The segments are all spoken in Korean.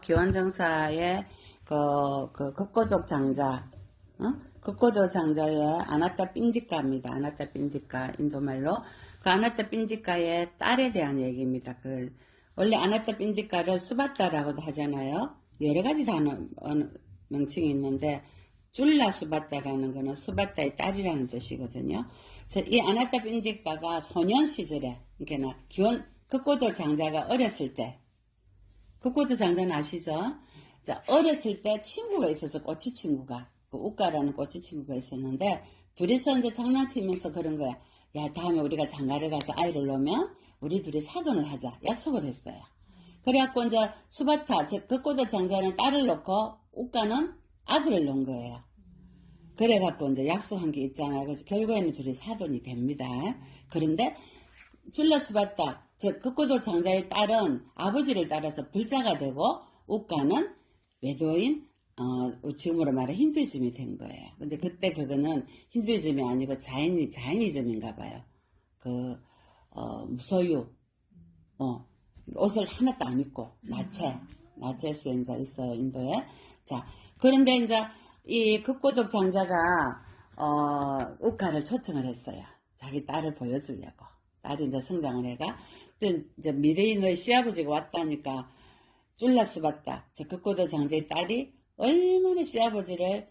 기원정사의 급고독 장자, 급고독 장자의 아나타 핀디카입니다. 아나타 핀디카, 인도말로. 그 아나타 핀디카의 딸에 대한 얘기입니다. 원래 아나타 핀디카를 수바타라고도 하잖아요. 여러 가지 명칭이 있는데, 줄라 수바타라는 거는 수바타의 딸이라는 뜻이거든요. 이 아나타 핀디카가 소년 시절에, 그러니까 급고독 장자가 어렸을 때, 급고독 장자는 아시죠? 자, 어렸을 때 친구가 있어서 꼬치 친구가, 우까라는 꼬치 친구가 있었는데, 둘이서 이제 장난치면서 그런 거야. 야, 다음에 우리가 장가를 가서 아이를 놓으면 우리 둘이 사돈을 하자. 약속을 했어요. 그래갖고 이제 수바타, 즉 급고독 장자는 딸을 놓고 우까는 아들을 놓은 거예요. 그래갖고 이제 약속한 게 있잖아요. 그래서 결국에는 둘이 사돈이 됩니다. 그런데 줄라 수바타, 즉 급고독 장자의 딸은 아버지를 따라서 불자가 되고 우까는 외도인, 지금으로 말해 힌두이즘이 된 거예요. 근데 그때 그거는 힌두이즘이 아니고 자이니즘인가 봐요. 무소유, 옷을 하나도 안 입고, 나체 수행자 있어요, 인도에. 자, 그런데 이제 이 급고독 장자가, 우카를 초청을 했어요. 자기 딸을 보여주려고. 딸이 이제 성장을 해가. 이제 미래인의 시아버지가 왔다니까, 줄라 수바타, 급고독 장자의 딸이 얼마나 시아버지를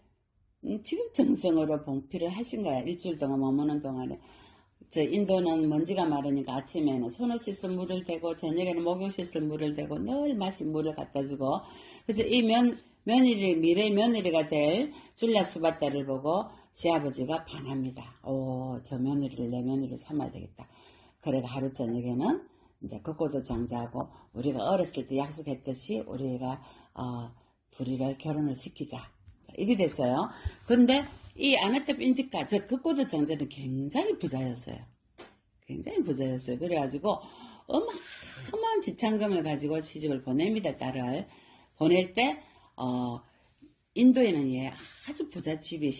지극정성으로 봉피를 하신 거야. 일주일 동안 머무는 동안에. 인도는 먼지가 마르니까 아침에는 손을 씻을 물을 대고 저녁에는 목욕 씻을 물을 대고 늘 마신 물을 갖다 주고. 그래서 이 미래 며느리가 될 줄라 수바타를 보고 시아버지가 반합니다. 저 며느리를 내 며느리로 삼아야 되겠다. 그래가 하루 저녁에는 이제 급고독 장자하고 우리가 어렸을 때 약속했듯이 우리가 둘이를 결혼을 시키자. 자, 이리 됐어요. 근데 이 아나타 핀디카, 즉 급고독 장자는 굉장히 부자였어요. 굉장히 부자였어요. 그래가지고 어마어마한 지참금을 가지고 시집을 보냅니다. 딸을 보낼 때 인도에는 아주 부잣집이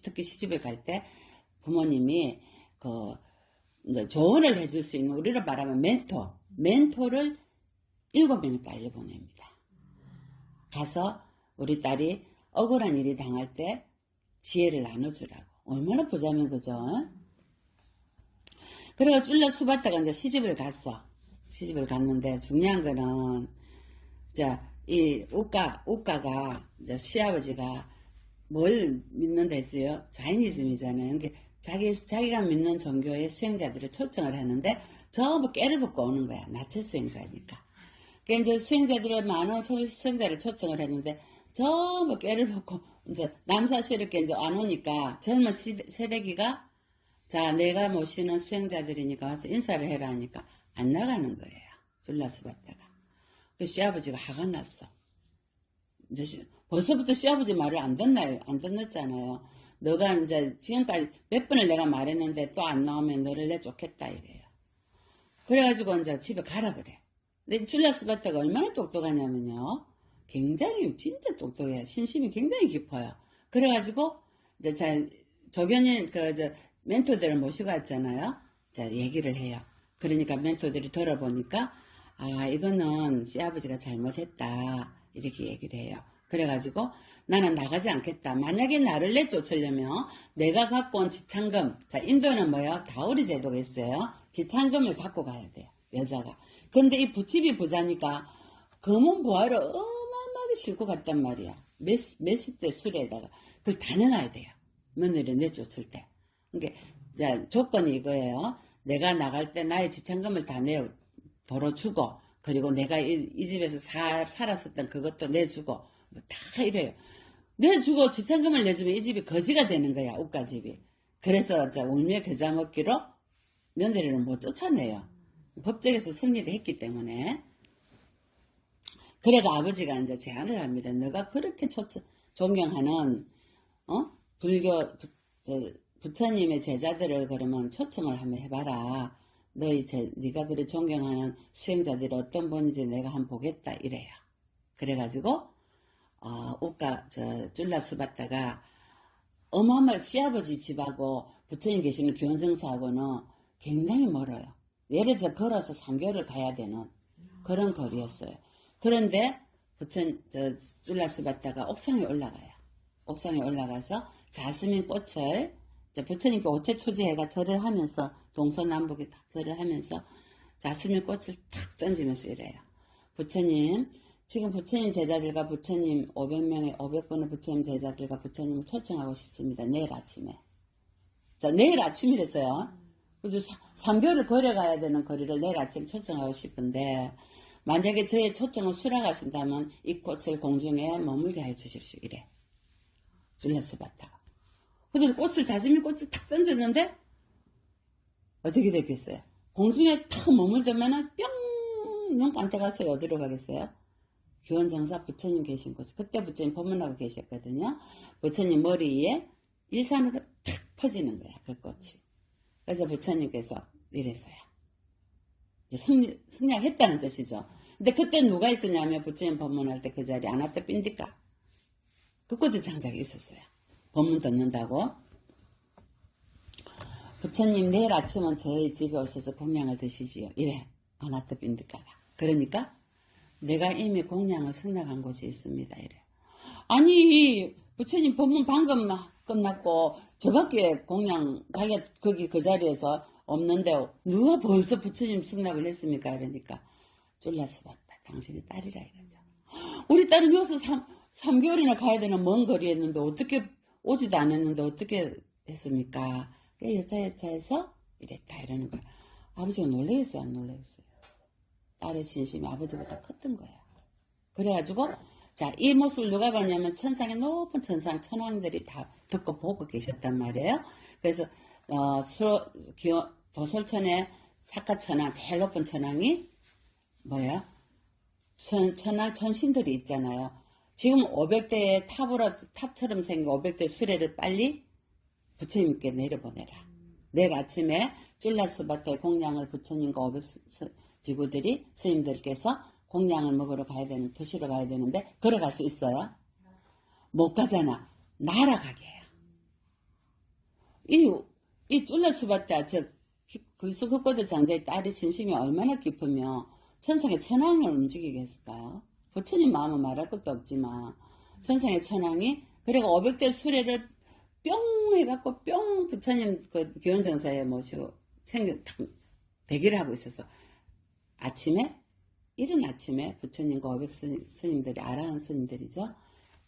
특히 시집을 갈 때 부모님이 이제 조언을 해줄 수 있는, 우리로 말하면 멘토를 7명을 딸려 보냅니다. 가서 우리 딸이 억울한 일이 당할 때 지혜를 나눠주라고. 얼마나 부자면 그죠? 그래가 줄라 수바타가 이제 시집을 갔어. 시집을 갔는데 중요한 거는 이 우까가 이제 시아버지가 뭘 믿는다 했어요? 자이니즘이잖아요. 그러니까 자기가 믿는 종교의 수행자들을 초청을 하는데 전부 깨를 벗고 오는 거야. 나체 수행자니까. 그러니까 이제 수행자들의 많은 수행자를 초청을 했는데 전부 깨를 벗고 이제 남사스럽게 이제 안 오니까 젊은 세대기가 자, 내가 모시는 수행자들이니까 와서 인사를 해라 하니까 안 나가는 거예요. 줄라 수바타가. 그 시아버지가 화가 났어. 이제 벌써부터 시아버지 말을 안 듣었잖아요. 너가 이제 지금까지 몇 번을 내가 말했는데 또 안 나오면 너를 내쫓겠다 이래요. 그래가지고 이제 집에 가라 그래. 근데 줄라 수바타가 얼마나 똑똑하냐면요. 굉장히 진짜 똑똑해요. 신심이 굉장히 깊어요. 그래가지고 이제 조견인 멘토들을 모시고 왔잖아요. 자, 얘기를 해요. 그러니까 멘토들이 들어보니까 이거는 시아버지가 잘못했다 이렇게 얘기를 해요. 그래가지고 나는 나가지 않겠다. 만약에 나를 내쫓으려면 내가 갖고 온 지참금, 자, 인도는 뭐예요? 다우리 제도가 있어요. 지참금을 갖고 가야 돼요. 여자가. 근데 이 부집이 부자니까 검은 보화를 어마어마하게 싣고 갔단 말이야. 몇십 대 술에다가 그걸 다 내놔야 돼요. 며느리 내쫓을 때. 그러니까 조건이 이거예요. 내가 나갈 때 나의 지참금을 다 도로 주고, 그리고 내가 이 집에서 살았었던 그것도 내주고, 뭐 다 이래요. 내주고 지참금을 내주면 이 집이 거지가 되는 거야, 우까 집이. 그래서 울며 겨자 먹기로 며느리를 못 쫓아내요. 법정에서 승리를 했기 때문에. 그래가 아버지가 이제 제안을 합니다. 너가 그렇게 존경하는 부처님의 제자들을 그러면 초청을 한번 해봐라. 네가 그래 존경하는 수행자들이 어떤 분인지 내가 한번 보겠다 이래요. 그래가지고 줄라 수바타가 어마어마한 시아버지 집하고 부처님 계시는 기원정사하고는 굉장히 멀어요. 예를 들어 걸어서 3개월을 가야 되는 그런 거리였어요. 그런데 줄라스 받다가 옥상에 올라가요. 옥상에 올라가서 자스민 꽃을 부처님께 오체 투지해가 절을 하면서 동서남북에 다 절을 하면서 자스민 꽃을 탁 던지면서 이래요. 부처님, 지금 부처님 제자들과 부처님 500명의 500분의 부처님 제자들과 부처님을 초청하고 싶습니다. 내일 아침에. 자, 내일 아침이랬어요. 그래서 3개월을 걸어가야 되는 거리를 내일 아침 초청하고 싶은데 만약에 저의 초청을 수락하신다면 이 꽃을 공중에 머물게 해주십시오. 이래. 줄라스 받다가. 근데 꽃을 자스민 꽃을 탁 던졌는데 어떻게 됐겠어요? 공중에 탁 머물더만은 뿅! 눈 깜짝하세요. 어디로 가겠어요? 교원장사 부처님 계신 곳. 그때 부처님 법문하고 계셨거든요. 부처님 머리 위에 일산으로 탁 퍼지는 거야. 그 꽃이. 그래서 부처님께서 이랬어요. 이제 승리했다는 뜻이죠. 근데 그때 누가 있었냐면 부처님 법문할 때 그 자리에 아나타 빈디까. 그것도 장작이 있었어요. 법문 듣는다고. 부처님 내일 아침은 저희 집에 오셔서 공양을 드시지요. 이래. 아나타 빈디까가. 그러니까 내가 이미 공양을 승낙한 곳이 있습니다. 이래. 아니 부처님 법문 방금 끝났고 저밖에 공양 자기가 거기 그 자리에서 없는데 누가 벌써 부처님 승낙을 했습니까? 이러니까 줄라스 받다. 당신이 딸이라 이거죠. 우리 딸은 여기서 3개월이나 가야 되는 먼 거리에 있는데 어떻게 오지도 않았는데 어떻게 했습니까? 여차여차해서 이랬다 이러는 거야. 아버지가 놀라겠어요? 안 놀라겠어요? 딸의 진심이 아버지보다 컸던 거야. 그래가지고 자, 이 모습을 누가 봤냐면 천상의 높은 천왕들이 다 듣고 보고 계셨단 말이에요. 그래서 도솔천의 사카천왕 제일 높은 천왕이 뭐예요? 천왕 천신들이 있잖아요. 지금 500대의 탑처럼 생긴 500대 수레를 빨리 부처님께 내려보내라. 내일 아침에 줄라스바타의 공양을 부처님과 500 비구들이 스님들께서 공양을 먹으러 가야 되는, 드시러 가야 되는데 걸어갈 수 있어요? 못 가잖아. 날아가게 해요. 이 줄라스바타 그 흑고대 장자의 딸의 진심이 얼마나 깊으면 천상의 천왕을 움직이게 했을까요? 부처님 마음은 말할 것도 없지만 천상의 천왕이 그리고 500대 수레를 뿅 해갖고 뿅 부처님 그 교원정사에 모시고 대기를 하고 있었어. 이른 아침에 부처님과 500 스님들이 아라한 스님들이죠.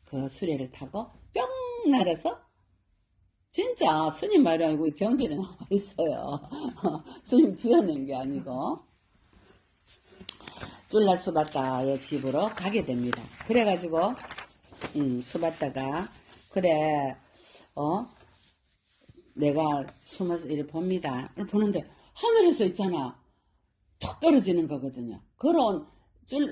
그 수레를 타고 뿅 날아서 진짜 스님 말이 아니고 경전에 나와 있어요. 스님이 지어낸 게 아니고 줄라 수바타의 집으로 가게 됩니다. 그래가지고 수바타가 그래 내가 숨어서 이를 봅니다. 보는데 하늘에서 있잖아. 툭 떨어지는 거거든요. 그런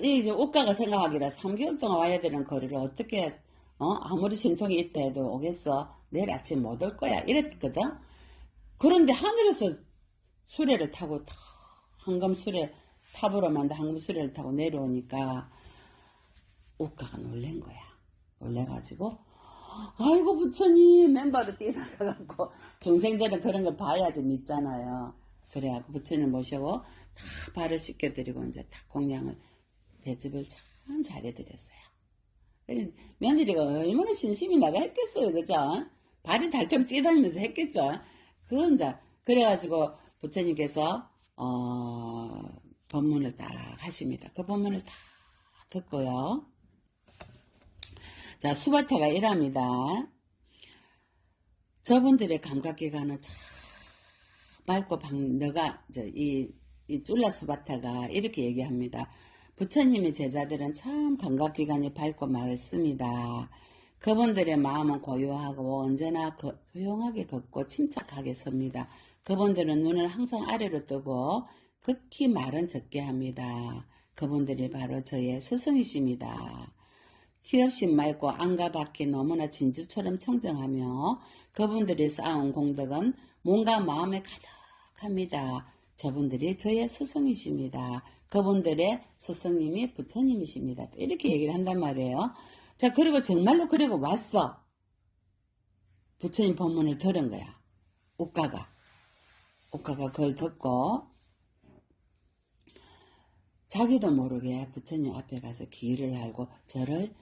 이제 옷가가 생각하기라 3개월 동안 와야 되는 거리를 어떻게 아무리 신통이 있다 해도 오겠어. 내일 아침 못 올 거야. 이랬거든. 그런데 하늘에서 수레를 타고 황금수레 탑으로 만든 황금수레를 타고 내려오니까 옷가가 놀란 거야. 놀래가지고 아이고 부처님 맨발로 뛰어나가갖고 중생들은 그런 걸 봐야지 믿잖아요. 그래갖고 부처님 모시고 다 발을 씻겨드리고 이제 다 공양을 대접을 참 잘해드렸어요. 며느리가 얼마나 신심이 나가 했겠어요, 그죠? 발이 닳게 뛰어다니면서 했겠죠. 그건 이제 그래가지고 부처님께서 법문을 딱 하십니다. 그 법문을 다 듣고요. 자, 수바타가 이랍니다. 저분들의 감각기관은 참 맑고 너가 이 줄라 수바타가 이렇게 얘기합니다. 부처님의 제자들은 참 감각기관이 밝고 맑습니다. 그분들의 마음은 고요하고 언제나 조용하게 걷고 침착하게 섭니다. 그분들은 눈을 항상 아래로 뜨고 극히 말은 적게 합니다. 그분들이 바로 저의 스승이십니다. 티없이 맑고 안과 밖이 너무나 진주처럼 청정하며 그분들이 쌓은 공덕은 몸과 마음에 가득합니다. 저분들이 저의 스승이십니다. 그분들의 스승님이 부처님이십니다. 이렇게 얘기를 한단 말이에요. 자, 그리고 정말로 그리고 왔어. 부처님 법문을 들은 거야. 옥가가 그걸 듣고 자기도 모르게 부처님 앞에 가서 기를 알고 저를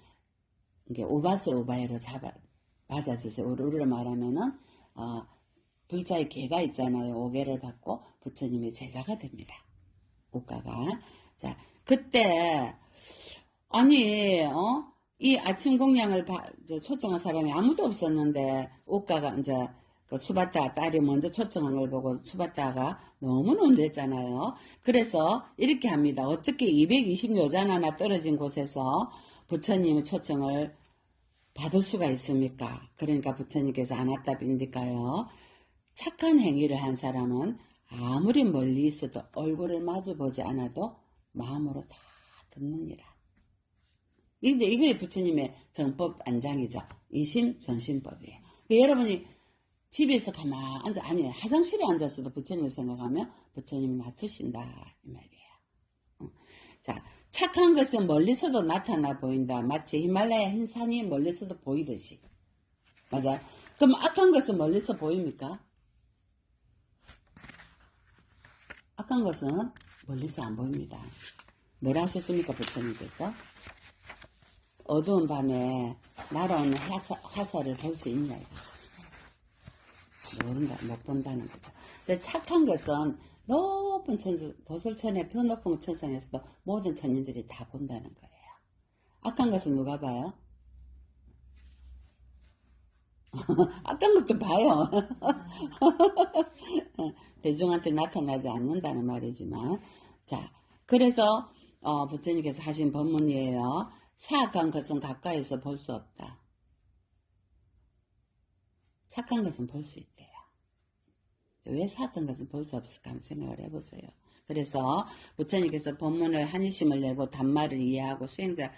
이게 오바세 오바에로 맞아주세요. 우리로 말하면은 불자의 개가 있잖아요. 오개를 받고 부처님의 제자가 됩니다. 우가가. 자, 그때 아니 이 아침 공양을 초청한 사람이 아무도 없었는데 우가가 이제 그 수바타 딸이 먼저 초청한 걸 보고 수바타가 너무 놀랬잖아요. 그래서 이렇게 합니다. 어떻게 220여잔 하나 떨어진 곳에서 부처님의 초청을 받을 수가 있습니까? 그러니까 부처님께서 아나타 빈디까요. 착한 행위를 한 사람은 아무리 멀리 있어도 얼굴을 마주보지 않아도 마음으로 다 듣느니라. 이게 부처님의 정법 안장이죠. 이심전심법이에요. 그러니까 여러분이 집에서 가만 앉아, 아니 화장실에 앉았어도 부처님을 생각하면 부처님이 놔두신다 이 말이에요. 자, 착한 것은 멀리서도 나타나 보인다. 마치 히말라야 흰 산이 멀리서도 보이듯이. 맞아. 그럼 악한 것은 멀리서 보입니까? 악한 것은 멀리서 안 보입니다. 뭐라 하셨습니까 부처님께서? 어두운 밤에 날아오는 화살을 볼 수 있냐 이거죠. 모른다, 못 본다는 거죠. 착한 것은 높은 도솔천의 그 높은 천상에서도 모든 천인들이 다 본다는 거예요. 악한 것은 누가 봐요? 악한 것도 봐요. 대중한테 나타나지 않는다는 말이지만, 자, 그래서 부처님께서 하신 법문이에요. 사악한 것은 가까이서 볼 수 없다. 착한 것은 볼 수 있대요. 왜 사악한 것은 볼 수 없을까 한번 생각을 해보세요. 그래서 부처님께서 법문을 한이심을 내고 단말을 이해하고 수행자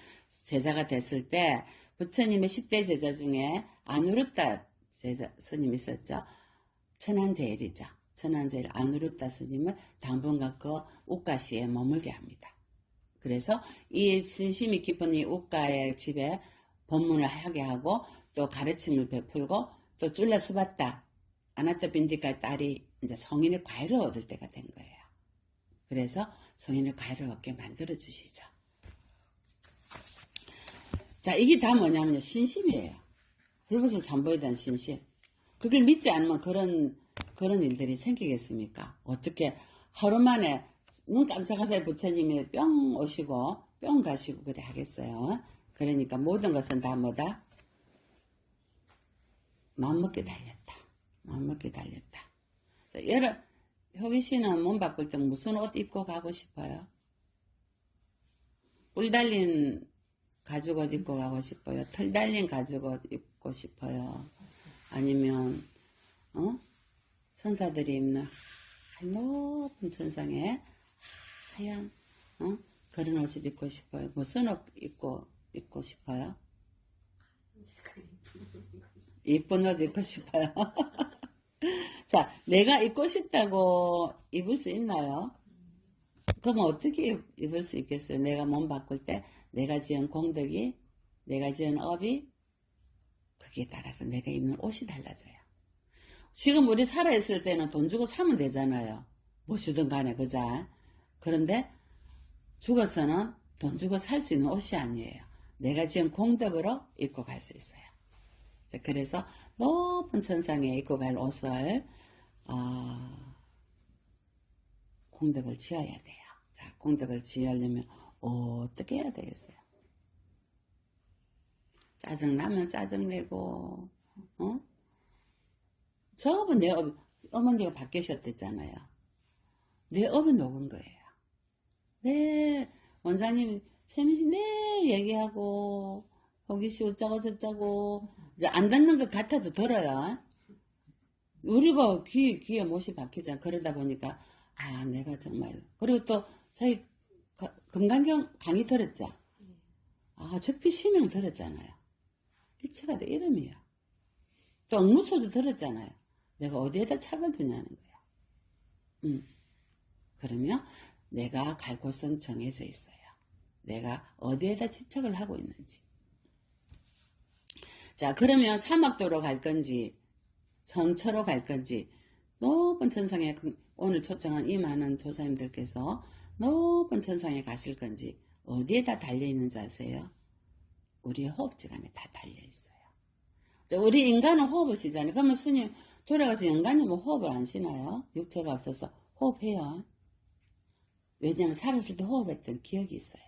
제자가 됐을 때 부처님의 10대 제자 중에 아누르타 제자 스님이 있었죠. 천안제일이죠. 천안제일 아누르타 스님을 당분간 그 우가시에 머물게 합니다. 그래서 이 신심이 깊은 이 우가의 집에 법문을 하게 하고 또 가르침을 베풀고 또 쫄라 수바타 아나타 빈디카의 딸이 이제 성인의 과외를 얻을 때가 된 거예요. 그래서 성인의 과외를 얻게 만들어 주시죠. 자, 이게 다 뭐냐면요. 신심이에요. 불보서 삼보에 대한 신심. 그걸 믿지 않으면 그런 일들이 생기겠습니까? 어떻게 하루 만에 눈 깜짝할 사이 부처님이 뿅 오시고 뿅 가시고 그래 하겠어요. 그러니까 모든 것은 다 뭐다? 마음먹기 달렸다. 마음먹기 달렸다. 자, 효기 씨는 몸 바꿀 때 무슨 옷 입고 가고 싶어요? 뿔 달린 가죽 옷 입고 가고 싶어요? 털 달린 가죽 옷 입고 싶어요? 아니면 천사들이 입는 높은 천상에 하얀 그런 옷을 입고 싶어요? 무슨 옷 입고 싶어요? 이쁜 옷 입고 싶어요. 자, 내가 입고 싶다고 입을 수 있나요? 그럼 어떻게 입을 수 있겠어요? 내가 몸 바꿀 때 내가 지은 공덕이, 내가 지은 업이 거기에 따라서 내가 입는 옷이 달라져요. 지금 우리 살아있을 때는 돈 주고 사면 되잖아요. 무엇이든 간에 그자. 그런데 죽어서는 돈 주고 살 수 있는 옷이 아니에요. 내가 지은 공덕으로 입고 갈 수 있어요. 그래서 높은 천상에 입고 갈 옷을 공덕을 지어야 돼요. 자, 공덕을 지으려면 어떻게 해야 되겠어요? 짜증나면 짜증내고 저분 내 어머니가 바뀌셨댔잖아요. 내 업이 녹은 거예요. 네, 원장님 세미씨 네 얘기하고 호기씨 어쩌고 저쩌고 이제 안 듣는 것 같아도 들어요. 우리가 귀에 못이 박히잖아. 그러다 보니까 내가 정말. 그리고 또 자기 금강경 강의 들었죠. 적피 실명 들었잖아요. 일체가 돼 이름이야. 또 옥무소주 들었잖아요. 내가 어디에다 착을 두냐는 거야. 그러면 내가 갈 곳은 정해져 있어요. 내가 어디에다 집착을 하고 있는지. 자, 그러면 사막도로 갈 건지 선처로 갈 건지 높은 천상에 오늘 초청한 이 많은 조사님들께서 높은 천상에 가실 건지 어디에다 달려있는 줄 아세요? 우리의 호흡지간에 다 달려있어요. 우리 인간은 호흡을 쉬잖아요. 그러면 스님 돌아가서 인간이 뭐 호흡을 안 쉬나요? 육체가 없어서 호흡해요. 왜냐하면 살았을 때 호흡했던 기억이 있어요.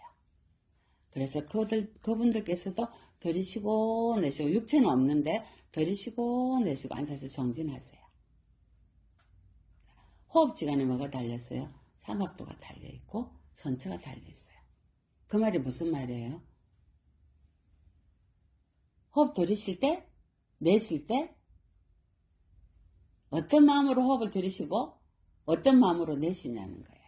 그래서 그분들께서도 들이쉬고 내쉬고, 육체는 없는데 들이쉬고 내쉬고 앉아서 정진하세요. 호흡지간에 뭐가 달렸어요? 사막도가 달려있고 선처가 달려있어요. 그 말이 무슨 말이에요? 호흡 들이쉴 때, 내쉴 때 어떤 마음으로 호흡을 들이쉬고 어떤 마음으로 내쉬냐는 거예요.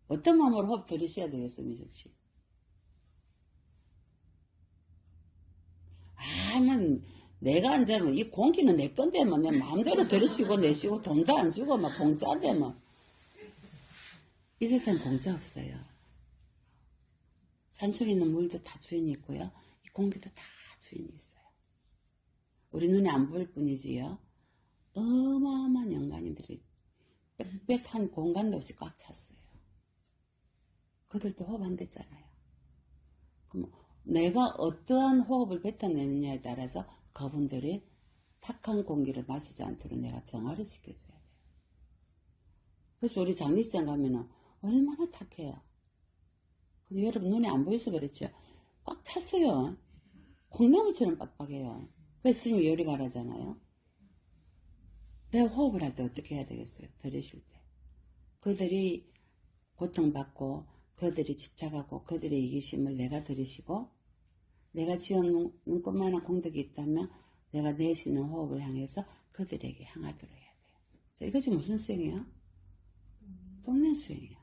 어떤 마음으로 호흡 들이쉬어야 되겠어요, 미숙씨? 내가 이제 이 공기는 내 건데 내 마음대로 들이쉬고 내쉬고 돈도 안 주고 공짜인데 이 세상 공짜 없어요. 산속에 있는 물도 다 주인이 있고요. 이 공기도 다 주인이 있어요. 우리 눈에 안 보일 뿐이지요. 어마어마한 영감님들이 빽빽한 공간도 없이 꽉 찼어요. 그들도 호흡 안 됐잖아요. 그럼 내가 어떠한 호흡을 뱉어내느냐에 따라서 그분들이 탁한 공기를 마시지 않도록 내가 정화를 시켜줘야 돼요. 그래서 우리 장례식장 가면은 얼마나 탁해요. 근데 여러분 눈에 안 보여서 그렇죠. 꽉 찼어요. 콩나물처럼 빡빡해요. 그래서 스님이 요리가라잖아요. 내가 호흡을 할 때 어떻게 해야 되겠어요? 들이쉴 때. 그들이 고통받고 그들이 집착하고 그들의 이기심을 내가 들이쉬고 내가 지은 눈꽃만한 공덕이 있다면 내가 내쉬는 호흡을 향해서 그들에게 향하도록 해야 돼요. 자, 이것이 무슨 수행이에요? 똥낸 수행이에요.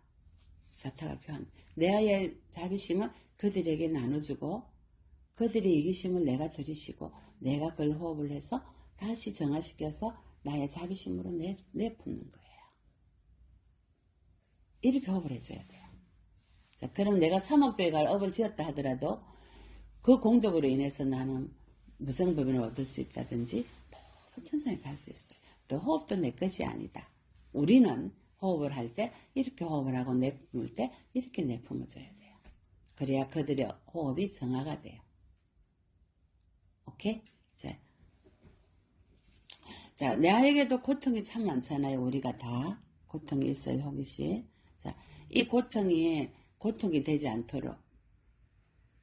자타가 표한. 내의 자비심을 그들에게 나눠주고 그들의 이기심을 내가 들이쉬고 내가 그걸 호흡을 해서 다시 정화시켜서 나의 자비심으로 내뿜는 거예요. 이렇게 호흡을 해줘야 돼요. 자, 그럼 내가 3억도에 갈 업을 지었다 하더라도 그 공덕으로 인해서 나는 무성법인을 얻을 수 있다든지 높은 천상에 갈 수 있어요. 또 호흡도 내 것이 아니다. 우리는 호흡을 할 때 이렇게 호흡을 하고 내뿜을 때 이렇게 내뿜어 줘야 돼요. 그래야 그들의 호흡이 정화가 돼요. 오케이? 자, 나에게도 고통이 참 많잖아요. 우리가 다 고통이 있어요. 호기심. 자, 이 고통이 되지 않도록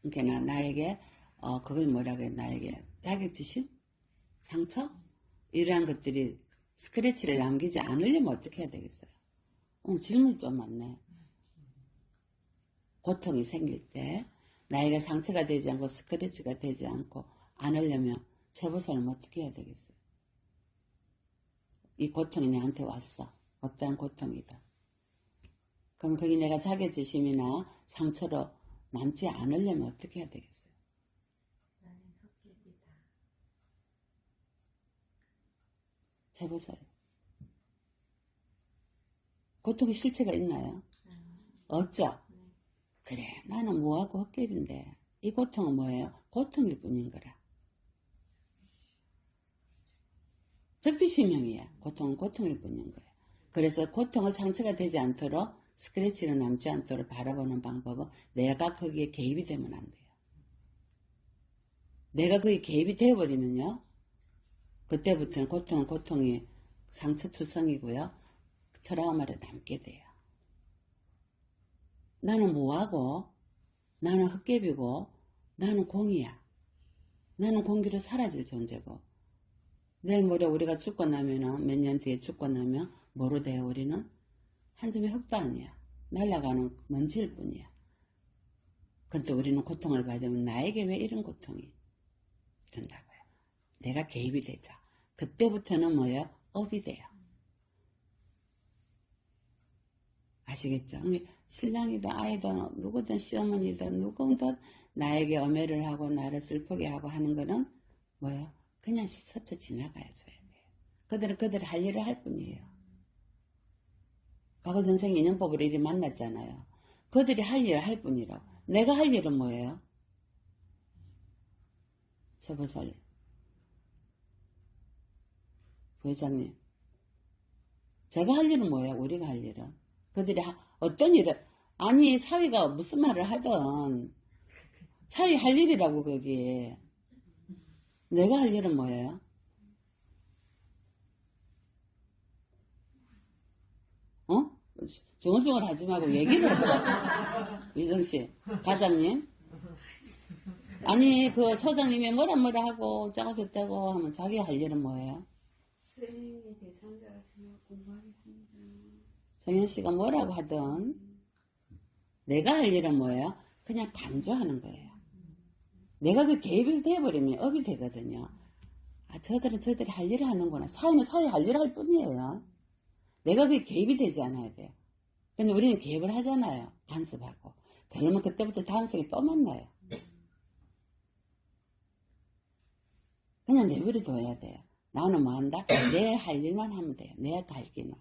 그러니까 나에게 그걸 뭐라 그래? 나에게 자격지심? 상처? 이러한 것들이 스크래치를 남기지 않으려면 어떻게 해야 되겠어요? 질문이 좀 많네. 고통이 생길 때 나에게 상처가 되지 않고 스크래치가 되지 않고 않으려면 최보살은 어떻게 해야 되겠어요? 이 고통이 내한테 왔어. 어떠한 고통이든. 그럼 거기 내가 자격지심이나 상처로 남지 않으려면 어떻게 해야 되겠어요? 재보살. 고통의 실체가 있나요? 없죠? 그래, 나는 뭐하고 헛개비인데 이 고통은 뭐예요? 고통일 뿐인 거라. 적비심형이야. 고통은 고통일 뿐인 거예요. 그래서 고통은 상처가 되지 않도록 스크래치는 남지 않도록 바라보는 방법은 내가 거기에 개입이 되면 안 돼요. 내가 거기에 개입이 되어버리면요. 그때부터는 고통은 고통이 상처투성이고요. 트라우마를 남게 돼요. 나는 뭐하고 나는 헛개비고 나는 공이야. 나는 공기로 사라질 존재고 내일 모레 우리가 죽고 나면은 몇 년 뒤에 죽고 나면 뭐로 돼요? 우리는 한 줌의 흙도 아니야. 날아가는 먼지일 뿐이야. 근데 우리는 고통을 받으면 나에게 왜 이런 고통이 된다고요. 내가 개입이 되죠. 그때부터는 뭐예요? 업이 돼요. 아시겠죠? 신랑이든 아이든 누구든 시어머니든 누구든 나에게 엄해를 하고 나를 슬프게 하고 하는 거는 뭐예요? 그냥 스쳐 지나가야 줘야 돼요. 그들은 그들 할 일을 할 뿐이에요. 과거 전생 인연법으로 이리 만났잖아요. 그들이 할 일을 할 뿐이라고. 내가 할 일은 뭐예요? 최보살님, 부회장님, 제가 할 일은 뭐예요? 우리가 할 일은. 그들이 어떤 일을, 아니, 사위가 무슨 말을 하든, 사위 할 일이라고, 그게. 내가 할 일은 뭐예요? 어? 중얼중얼 하지 말고 얘기를 해봐. 미정씨, 과장님. 아니, 그 소장님이 뭐라 하고, 어쩌고 저쩌고 하면 자기 할 일은 뭐예요? 수행의 대상자가 생각 공부하겠습니다. 정현 씨가 뭐라고 하든, 내가 할 일은 뭐예요? 그냥 간주하는 거예요. 내가 그 개입이 돼버리면 업이 되거든요. 아, 저들은 저들이 할 일을 하는구나. 사회는 사회 할 일을 할 뿐이에요. 내가 그게 개입이 되지 않아야 돼요. 근데 우리는 개입을 하잖아요. 간섭하고. 그러면 그때부터 다음 생에 또 만나요. 그냥 내버려 둬야 돼요. 나는 뭐 한다? 내 할 일만 하면 돼요. 내 갈 길만.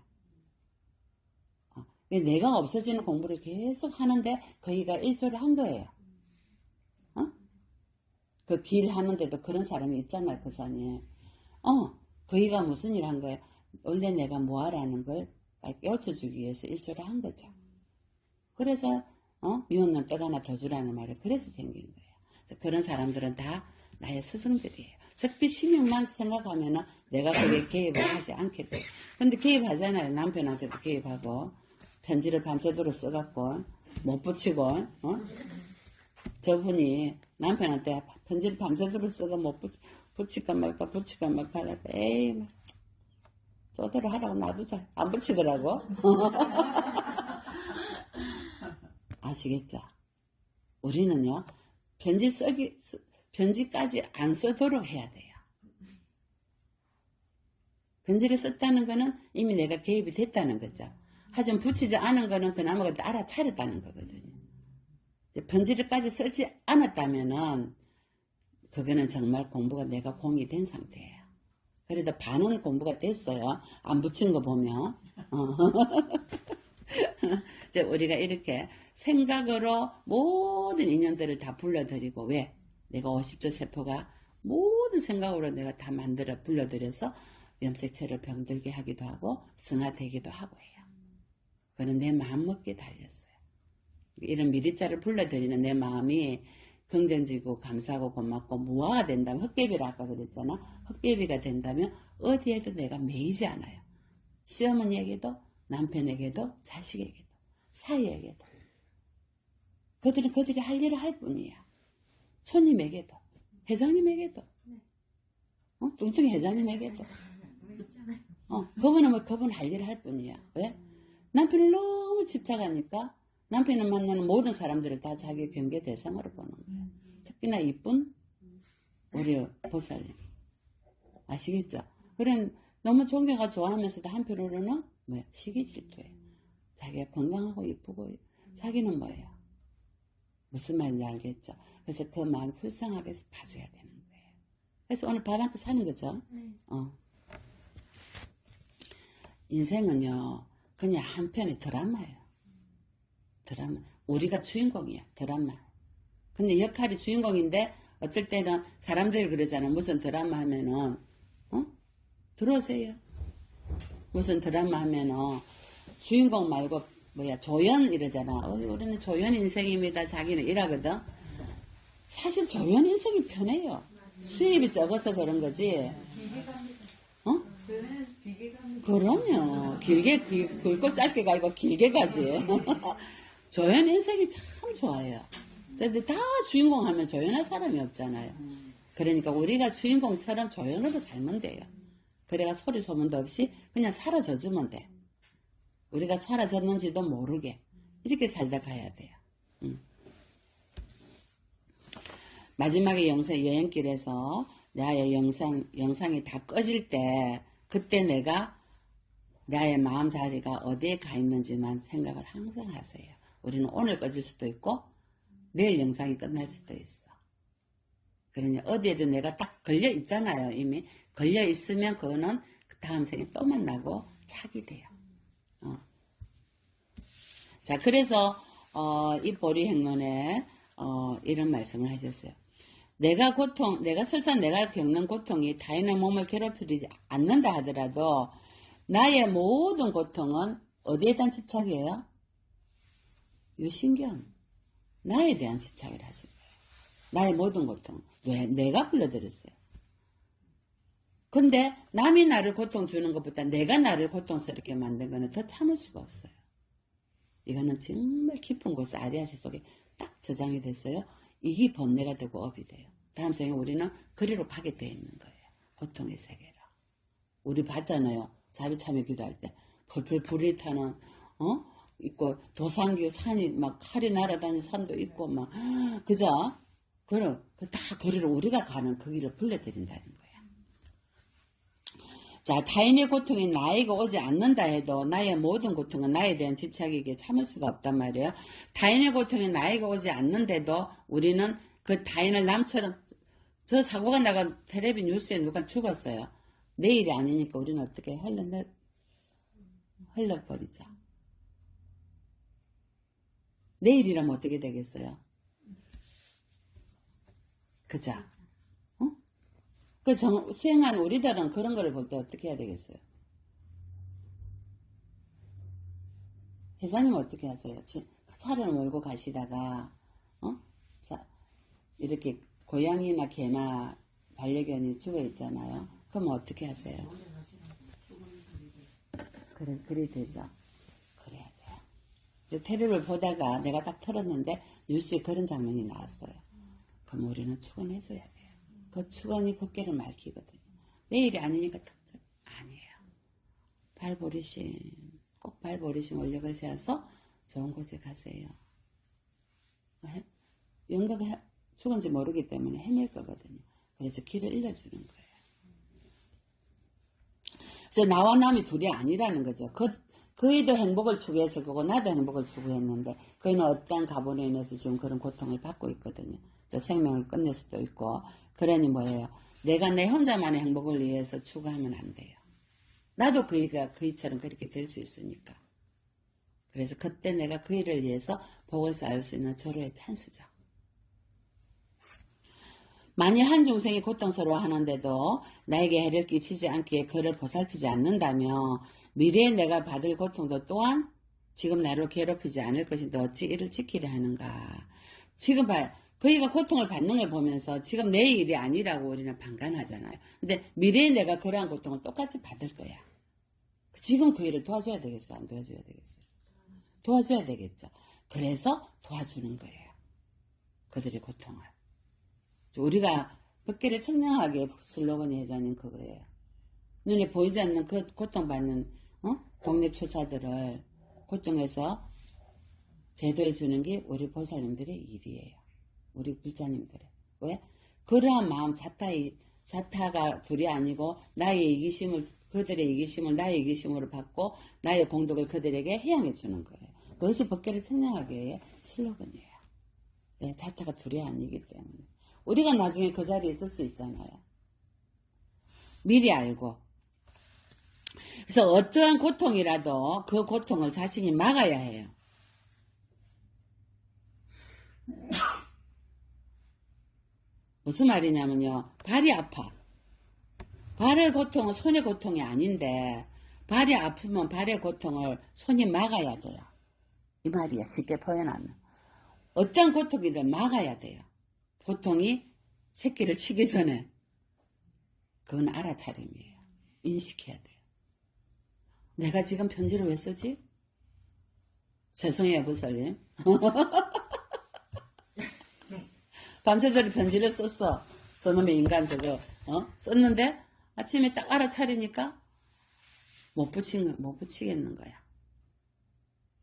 내가 없어지는 공부를 계속 하는데 거기가 일조를 한 거예요. 그 길 하는데도 그런 사람이 있잖아요. 그 산에. 거기가 무슨 일 한 거예요? 원래 내가 뭐 하라는 걸 깨우쳐주기 위해서 일조를 한 거죠. 그래서 미운 놈 떡 하나 더 주라는 말이 그래서 생긴 거예요. 그래서 그런 사람들은 다 나의 스승들이에요. 적비 신용만 생각하면은 내가 거기에 개입을 하지 않게 돼요. 근데 개입하잖아요. 남편한테도 개입하고 편지를 밤새도록 써갖고 못 붙이고 저분이 남편한테 편지를 밤새도록 쓰고 못 붙일까 말까 하려고 에이 막 저대로 하라고 놔두자. 안 붙이더라고. 아시겠죠? 우리는요 편지까지 안 쓰도록 해야 돼요. 편지를 썼다는 거는 이미 내가 개입이 됐다는 거죠. 하지만 붙이지 않은 거는 그나마 알아차렸다는 거거든요. 편지를까지 쓰지 않았다면은 그거는 정말 공부가 내가 공이 된 상태예요. 그래도 반은 공부가 됐어요. 안 붙인 거 보면. 이제 우리가 이렇게 생각으로 모든 인연들을 다 불러들이고 왜? 내가 50조 세포가 모든 생각으로 내가 다 만들어 불러들여서 염색체를 병들게 하기도 하고 성화되기도 하고 해요. 그건 내 마음먹기에 달렸어요. 이런 미립자를 불러들이는 내 마음이 긍정지고 감사하고 고맙고 무화가 된다면 헛개비라 아까 그랬잖아. 헛개비가 된다면 어디에도 내가 매이지 않아요. 시어머니에게도 남편에게도 자식에게도 사이에게도 그들이 할 일을 할 뿐이야. 손님에게도 회장님에게도 뚱뚱이 회장님에게도 그분은 할 일을 할 뿐이야. 왜? 남편을 너무 집착하니까 남편을 만나는 모든 사람들을 다 자기 경계 대상으로 보는 거예요. 특히나 이쁜 우리 보살님. 아시겠죠? 그럼 너무 존경하고 좋아하면서도 한편으로는 뭐야? 시기 질투예요. 자기가 건강하고 이쁘고 자기는 뭐예요? 무슨 말인지 알겠죠? 그래서 그 마음 불쌍하게 해서 봐줘야 되는 거예요. 그래서 오늘 밥 안고 사는 거죠? 인생은요 그냥 한편의 드라마예요. 드라마. 우리가 주인공이야. 드라마. 근데 역할이 주인공인데 어떨 때는 사람들이 그러잖아. 무슨 드라마 하면은 들어오세요. 무슨 드라마 하면은 주인공 말고 뭐야 조연 이러잖아. 우리는 조연 인생입니다. 자기는 이러거든. 사실 조연 인생이 편해요. 수입이 적어서 그런 거지. 저는 길게 갑니다. 그럼요. 길게 굵고 짧게 가고 길게 가지. 조연 인생이 참 좋아요. 근데 다 주인공 하면 조연할 사람이 없잖아요. 그러니까 우리가 주인공처럼 조연으로 살면 돼요. 그래가 소리 소문도 없이 그냥 사라져주면 돼. 우리가 사라졌는지도 모르게 이렇게 살다 가야 돼요. 마지막에 여행길에서 나의 영상이 다 꺼질 때 그때 내가 나의 마음 자리가 어디에 가 있는지만 생각을 항상 하세요. 우리는 오늘 꺼질 수도 있고 내일 영상이 끝날 수도 있어. 그러니 어디에도 내가 딱 걸려 있잖아요. 이미 걸려 있으면 그거는 다음 생에 또 만나고 차게 돼요. 자, 그래서 이 보리행론에 이런 말씀을 하셨어요. 내가 설사 내가 겪는 고통이 타인의 몸을 괴롭히지 않는다 하더라도 나의 모든 고통은 어디에 대한 집착이에요? 유신경. 나에 대한 집착을 하신 거예요. 나의 모든 고통. 왜? 내가 불러들였어요. 근데 남이 나를 고통 주는 것보다 내가 나를 고통스럽게 만든 거는 더 참을 수가 없어요. 이거는 정말 깊은 곳에 아리아시 속에 딱 저장이 됐어요. 이게 번뇌가 되고 업이 돼요. 다음 생에 우리는 그리로 파괴되어 있는 거예요. 고통의 세계로. 우리 봤잖아요. 자비참여 기도할 때 펄펄 불이 타는 있고 도산교 산이 막 칼이 날아다니는 산도 있고 막 그죠? 그럼 다 거리를 우리가 가는 그 길을 불러들인다는 거예요. 자, 타인의 고통이 나에게 오지 않는다 해도 나의 모든 고통은 나에 대한 집착이기에 참을 수가 없단 말이에요. 타인의 고통이 나에게 오지 않는데도 우리는 그 타인을 남처럼 저 사고가 나간 텔레비 뉴스에 누가 죽었어요. 내일이 아니니까 우리는 어떻게 흘러버리죠. 내일이라면 어떻게 되겠어요? 그죠? 수행하는 우리들은 그런 거를 볼 때 어떻게 해야 되겠어요? 회사님은 어떻게 하세요? 차를 몰고 가시다가, 이렇게 고양이나 개나 반려견이 죽어 있잖아요. 그럼 어떻게 하세요? 그래 되죠. 그래야 돼요. 테레비를 보다가 내가 딱 틀었는데 뉴스에 그런 장면이 나왔어요. 그럼 우리는 축원해줘야 돼요. 그 축원이 법계를 밝히거든요. 내일이 아니니까 아니에요. 꼭 발버리심 올려가셔서 좋은 곳에 가세요. 영가가 죽은지 모르기 때문에 헤맬 거거든요. 그래서 길을 일러주는 거예요. 그래서 나와 남이 둘이 아니라는 거죠. 그이도 행복을 추구해서 그거 나도 행복을 추구했는데 그이는 어떠한 가본에 인해서 지금 그런 고통을 받고 있거든요. 또 생명을 끝낼 수도 있고 그러니 뭐예요? 내가 내 혼자만의 행복을 위해서 추구하면 안 돼요. 나도 그이처럼 그렇게 될 수 있으니까. 그래서 그때 내가 그이를 위해서 복을 쌓을 수 있는 절호의 찬스죠. 만일 한 중생이 고통스러워하는데도 나에게 해를 끼치지 않기에 그를 보살피지 않는다며 미래에 내가 받을 고통도 또한 지금 나를 괴롭히지 않을 것인데 어찌 이를 지키려 하는가. 지금 봐요. 그이가 고통을 받는 걸 보면서 지금 내 일이 아니라고 우리는 방관하잖아요. 근데 미래에 내가 그러한 고통을 똑같이 받을 거야. 지금 그 일을 도와줘야 되겠어? 안 도와줘야 되겠어요? 도와줘야 되겠죠. 그래서 도와주는 거예요. 그들의 고통을. 우리가 법계를 청량하게 슬로건이 회장님 그거예요. 눈에 보이지 않는 그 고통받는 독립투사들을 고통해서 제도해 주는 게 우리 보살님들의 일이에요. 우리 불자님들의. 왜? 그러한 마음 자타가 둘이 아니고 나의 이기심을 그들의 이기심을 나의 이기심으로 받고 나의 공덕을 그들에게 해양해 주는 거예요. 그것이 법계를 청량하게의 슬로건이에요. 네, 자타가 둘이 아니기 때문에. 우리가 나중에 그 자리에 있을 수 있잖아요. 미리 알고. 그래서 어떠한 고통이라도 그 고통을 자신이 막아야 해요. 무슨 말이냐면요. 발이 아파. 발의 고통은 손의 고통이 아닌데 발이 아프면 발의 고통을 손이 막아야 돼요. 이 말이야. 쉽게 표현하면. 어떤 고통이든 막아야 돼요. 고통이 새끼를 치기 전에 그건 알아차림이에요. 인식해야 돼요. 내가 지금 편지를 왜 쓰지? 죄송해요, 보살님. 밤새도록 편지를 썼어. 저놈의 인간 저거 썼는데 아침에 딱 알아차리니까 못 붙이겠는 거야.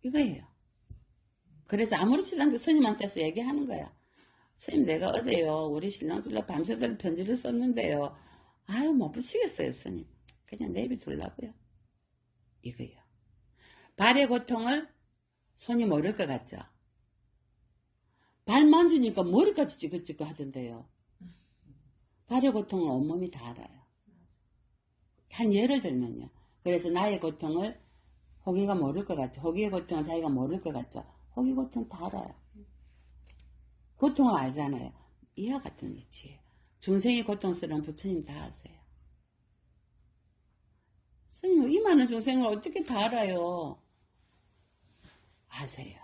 이거예요. 그래서 아무렇지도 않게 스님한테서 얘기하는 거야. 스님 내가 어제요 우리 신랑들로 밤새도록 편지를 썼는데요. 아유 못 붙이겠어요 스님. 그냥 내비둘라고요. 이거예요. 발의 고통을 손이 모를 것 같죠. 발 만지니까 머리까지 찌긋찌긋 하던데요. 발의 고통은 온몸이 다 알아요. 한 예를 들면요. 그래서 나의 고통을 호기가 모를 것 같죠. 호기의 고통을 자기가 모를 것 같죠. 호기 고통 다 알아요. 고통을 알잖아요. 이와 같은 이치예요. 중생이 고통스러운 부처님 다 아세요. 스님, 이 많은 중생을 어떻게 다 알아요? 아세요.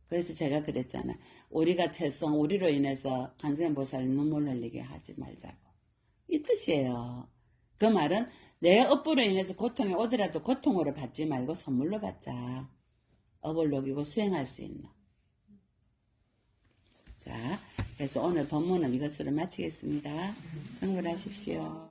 그래서 제가 그랬잖아요. 우리가 채송, 우리로 인해서 관세음보살 눈물 흘리게 하지 말자고. 이 뜻이에요. 그 말은 내 업보로 인해서 고통이 오더라도 고통으로 받지 말고 선물로 받자. 업을 녹이고 수행할 수 있는. 자, 그래서 오늘 법문은 이것으로 마치겠습니다. 성불하십시오.